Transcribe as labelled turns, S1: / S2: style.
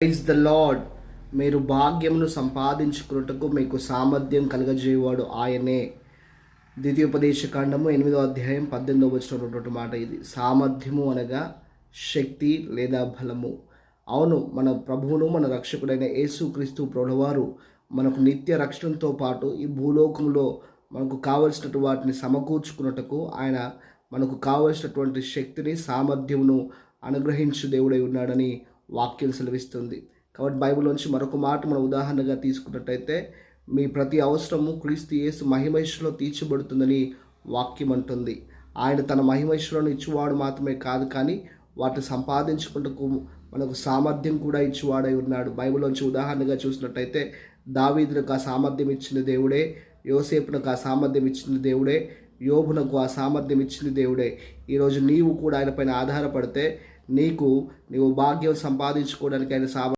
S1: Praise the lord. మీరు భాగ్యమును సంపాదించుకున్నట్టుకు మీకు సామర్థ్యం కలగజేయవాడు ఆయనే. ద్వితీయోపదేశ కాండము 8వ అధ్యాయం 18వ వచనంలో మాట ఇది. సామర్థ్యము అనగా శక్తి లేదా బలము. అవును, మన ప్రభువును మన రక్షకుడైన యేసుక్రీస్తు ప్రభువారు మనకు నిత్య రక్షణతో పాటు ఈ భూలోకంలో మనకు కావలసినటువంటి వాటిని సమకూర్చుకున్నట్టుకు ఆయన మనకు కావలసినటువంటి శక్తిని సామర్థ్యమును అనుగ్రహించు దేవుడై ఉన్నాడని వాక్యం సెలవిస్తుంది. కాబట్టి బైబిల్లోంచి మరొక మాట మనం ఉదాహరణగా తీసుకున్నట్టయితే, మీ ప్రతి అవసరము క్రీస్తు యేసు మహిమేశ్వరంలో తీర్చబడుతుందని వాక్యం అంటుంది. ఆయన తన మహిమేశ్వరాన్ని ఇచ్చువాడు మాత్రమే కాదు, కానీ వాటిని సంపాదించుకుంటూ మనకు సామర్థ్యం కూడా ఇచ్చువాడై ఉన్నాడు. బైబిల్లోంచి ఉదాహరణగా చూసినట్టయితే, దావీదునకు ఆ సామర్థ్యం ఇచ్చిన దేవుడే, యోసేపునకు ఆ సామర్థ్యం ఇచ్చిన దేవుడే, యోబునకు ఆ సామర్థ్యం ఇచ్చిన దేవుడే. ఈరోజు నీవు కూడా ఆయన పైన ఆధారపడితే నీవు భాగ్యం సంపాదించుకోవడానికి ఆయన